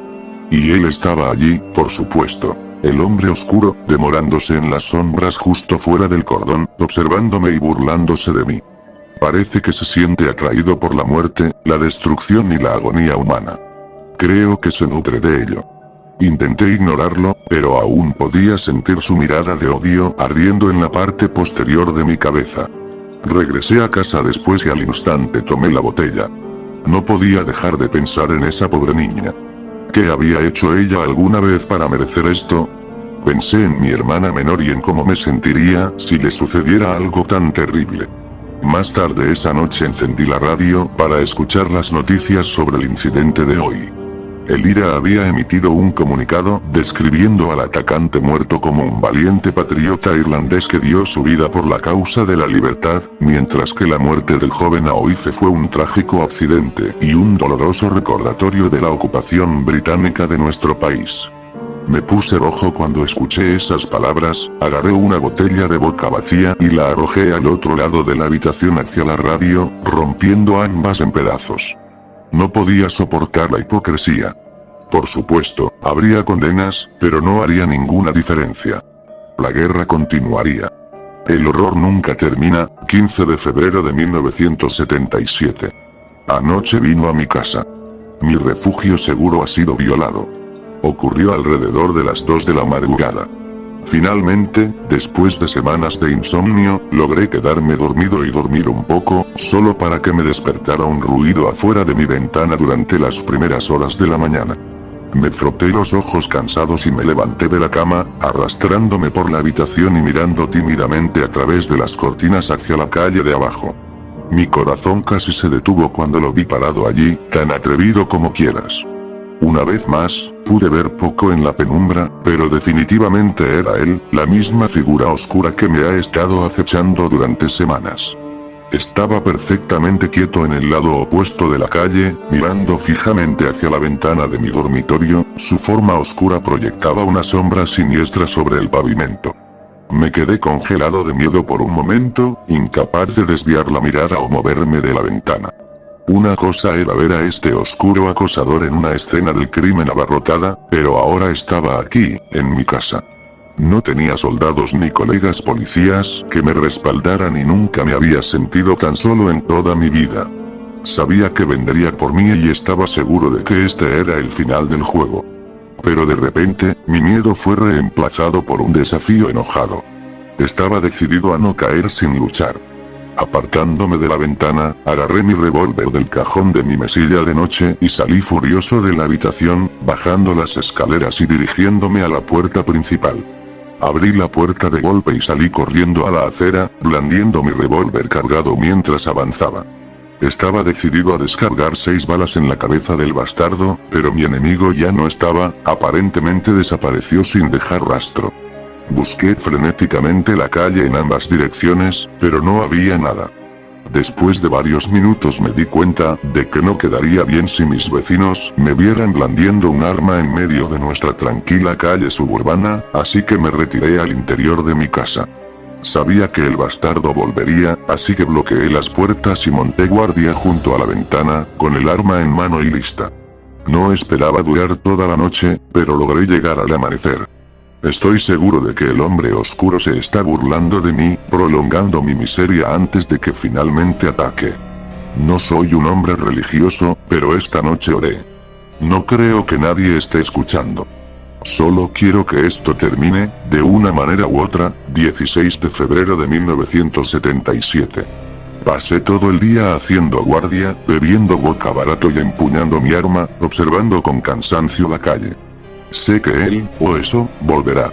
Y él estaba allí, por supuesto. El hombre oscuro, demorándose en las sombras justo fuera del cordón, observándome y burlándose de mí. Parece que se siente atraído por la muerte, la destrucción y la agonía humana. Creo que se nutre de ello. Intenté ignorarlo, pero aún podía sentir su mirada de odio ardiendo en la parte posterior de mi cabeza. Regresé a casa después y al instante tomé la botella. No podía dejar de pensar en esa pobre niña. ¿Qué había hecho ella alguna vez para merecer esto? Pensé en mi hermana menor y en cómo me sentiría si le sucediera algo tan terrible. Más tarde esa noche encendí la radio para escuchar las noticias sobre el incidente de hoy. El IRA había emitido un comunicado describiendo al atacante muerto como un valiente patriota irlandés que dio su vida por la causa de la libertad, mientras que la muerte del joven Oife fue un trágico accidente y un doloroso recordatorio de la ocupación británica de nuestro país. Me puse rojo cuando escuché esas palabras, agarré una botella de vodka vacía y la arrojé al otro lado de la habitación hacia la radio, rompiendo ambas en pedazos. No podía soportar la hipocresía. Por supuesto, habría condenas, pero no haría ninguna diferencia. La guerra continuaría. El horror nunca termina. 15 de febrero de 1977. Anoche vino a mi casa. Mi refugio seguro ha sido violado. Ocurrió alrededor de las 2 de la madrugada. Finalmente, después de semanas de insomnio, logré quedarme dormido y dormir un poco, solo para que me despertara un ruido afuera de mi ventana durante las primeras horas de la mañana. Me froté los ojos cansados y me levanté de la cama, arrastrándome por la habitación y mirando tímidamente a través de las cortinas hacia la calle de abajo. Mi corazón casi se detuvo cuando lo vi parado allí, tan atrevido como quieras. Una vez más, pude ver poco en la penumbra, pero definitivamente era él, la misma figura oscura que me ha estado acechando durante semanas. Estaba perfectamente quieto en el lado opuesto de la calle, mirando fijamente hacia la ventana de mi dormitorio, su forma oscura proyectaba una sombra siniestra sobre el pavimento. Me quedé congelado de miedo por un momento, incapaz de desviar la mirada o moverme de la ventana. Una cosa era ver a este oscuro acosador en una escena del crimen abarrotada, pero ahora estaba aquí, en mi casa. No tenía soldados ni colegas policías que me respaldaran y nunca me había sentido tan solo en toda mi vida. Sabía que vendría por mí y estaba seguro de que este era el final del juego. Pero de repente, mi miedo fue reemplazado por un desafío enojado. Estaba decidido a no caer sin luchar. Apartándome de la ventana, agarré mi revólver del cajón de mi mesilla de noche y salí furioso de la habitación, bajando las escaleras y dirigiéndome a la puerta principal. Abrí la puerta de golpe y salí corriendo a la acera, blandiendo mi revólver cargado mientras avanzaba. Estaba decidido a descargar 6 balas en la cabeza del bastardo, pero mi enemigo ya no estaba, aparentemente desapareció sin dejar rastro. Busqué frenéticamente la calle en ambas direcciones, pero no había nada. Después de varios minutos me di cuenta de que no quedaría bien si mis vecinos me vieran blandiendo un arma en medio de nuestra tranquila calle suburbana, así que me retiré al interior de mi casa. Sabía que el bastardo volvería, así que bloqueé las puertas y monté guardia junto a la ventana, con el arma en mano y lista. No esperaba durar toda la noche, pero logré llegar al amanecer. Estoy seguro de que el hombre oscuro se está burlando de mí, prolongando mi miseria antes de que finalmente ataque. No soy un hombre religioso, pero esta noche oré. No creo que nadie esté escuchando. Solo quiero que esto termine, de una manera u otra. 16 de febrero de 1977. Pasé todo el día haciendo guardia, bebiendo vodka barato y empuñando mi arma, observando con cansancio la calle. Sé que él, o eso, volverá.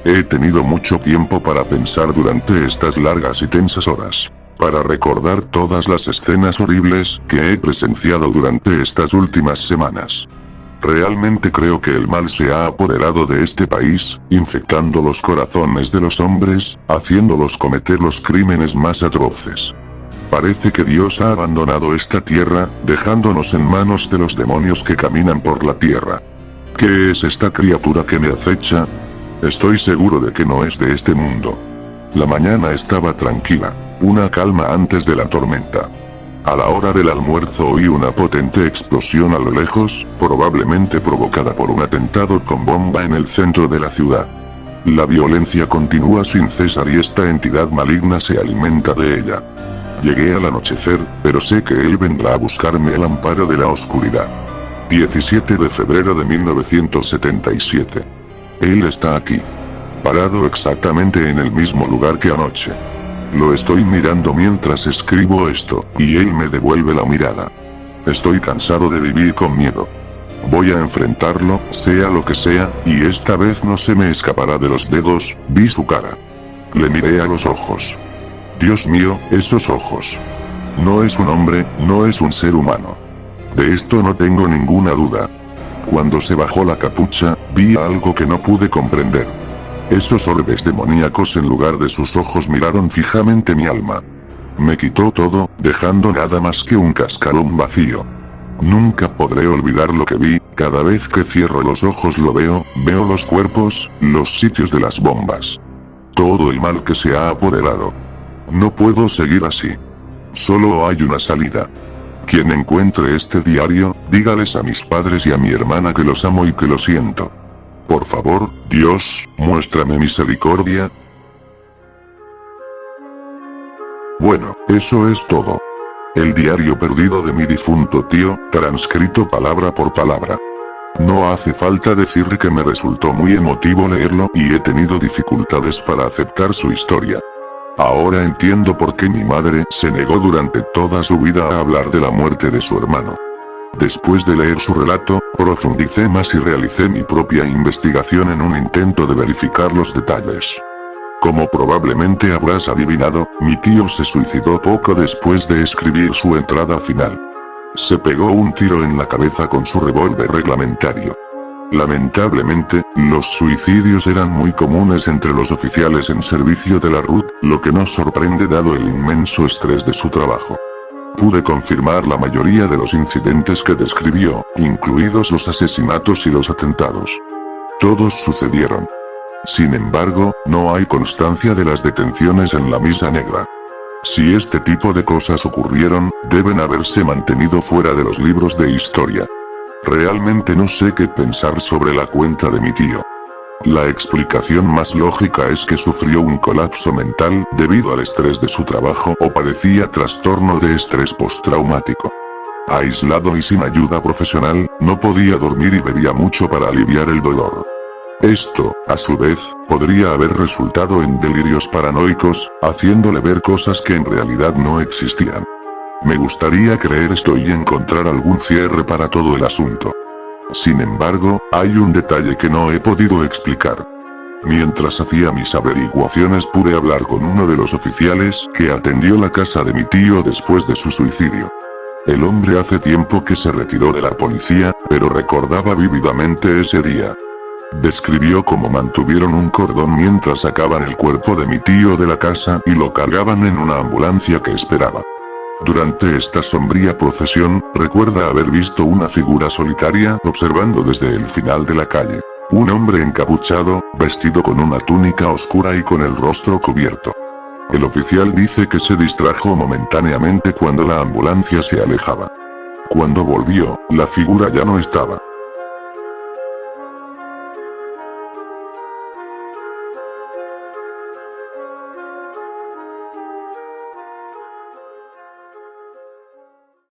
He tenido mucho tiempo para pensar durante estas largas y tensas horas. Para recordar todas las escenas horribles que he presenciado durante estas últimas semanas. Realmente creo que el mal se ha apoderado de este país, infectando los corazones de los hombres, haciéndolos cometer los crímenes más atroces. Parece que Dios ha abandonado esta tierra, dejándonos en manos de los demonios que caminan por la tierra. ¿Qué es esta criatura que me acecha? Estoy seguro de que no es de este mundo. La mañana estaba tranquila, una calma antes de la tormenta. A la hora del almuerzo oí una potente explosión a lo lejos, probablemente provocada por un atentado con bomba en el centro de la ciudad. La violencia continúa sin cesar y esta entidad maligna se alimenta de ella. Llegué al anochecer, pero sé que él vendrá a buscarme al amparo de la oscuridad. 17 de febrero de 1977. Él está aquí. Parado exactamente en el mismo lugar que anoche. Lo estoy mirando mientras escribo esto, y él me devuelve la mirada. Estoy cansado de vivir con miedo. Voy a enfrentarlo, sea lo que sea, y esta vez no se me escapará de los dedos. Vi su cara. Le miré a los ojos. Dios mío, esos ojos. No es un hombre, no es un ser humano. De esto no tengo ninguna duda. Cuando se bajó la capucha, vi algo que no pude comprender. Esos orbes demoníacos en lugar de sus ojos miraron fijamente mi alma. Me quitó todo, dejando nada más que un cascarón vacío. Nunca podré olvidar lo que vi. Cada vez que cierro los ojos lo veo los cuerpos, los sitios de las bombas. Todo el mal que se ha apoderado. No puedo seguir así. Solo hay una salida. Quien encuentre este diario, dígales a mis padres y a mi hermana que los amo y que lo siento. Por favor, Dios, muéstrame misericordia. Bueno, eso es todo. El diario perdido de mi difunto tío, transcrito palabra por palabra. No hace falta decir que me resultó muy emotivo leerlo y he tenido dificultades para aceptar su historia. Ahora entiendo por qué mi madre se negó durante toda su vida a hablar de la muerte de su hermano. Después de leer su relato, profundicé más y realicé mi propia investigación en un intento de verificar los detalles. Como probablemente habrás adivinado, mi tío se suicidó poco después de escribir su entrada final. Se pegó un tiro en la cabeza con su revólver reglamentario. Lamentablemente, los suicidios eran muy comunes entre los oficiales en servicio de la RUT, lo que nos sorprende dado el inmenso estrés de su trabajo. Pude confirmar la mayoría de los incidentes que describió, incluidos los asesinatos y los atentados. Todos sucedieron. Sin embargo, no hay constancia de las detenciones en la Misa Negra. Si este tipo de cosas ocurrieron, deben haberse mantenido fuera de los libros de historia. Realmente no sé qué pensar sobre la cuenta de mi tío. La explicación más lógica es que sufrió un colapso mental debido al estrés de su trabajo o padecía trastorno de estrés postraumático. Aislado y sin ayuda profesional, no podía dormir y bebía mucho para aliviar el dolor. Esto, a su vez, podría haber resultado en delirios paranoicos, haciéndole ver cosas que en realidad no existían. Me gustaría creer esto y encontrar algún cierre para todo el asunto. Sin embargo, hay un detalle que no he podido explicar. Mientras hacía mis averiguaciones pude hablar con uno de los oficiales que atendió la casa de mi tío después de su suicidio. El hombre hace tiempo que se retiró de la policía, pero recordaba vívidamente ese día. Describió cómo mantuvieron un cordón mientras sacaban el cuerpo de mi tío de la casa y lo cargaban en una ambulancia que esperaba. Durante esta sombría procesión, recuerda haber visto una figura solitaria observando desde el final de la calle. Un hombre encapuchado, vestido con una túnica oscura y con el rostro cubierto. El oficial dice que se distrajo momentáneamente cuando la ambulancia se alejaba. Cuando volvió, la figura ya no estaba.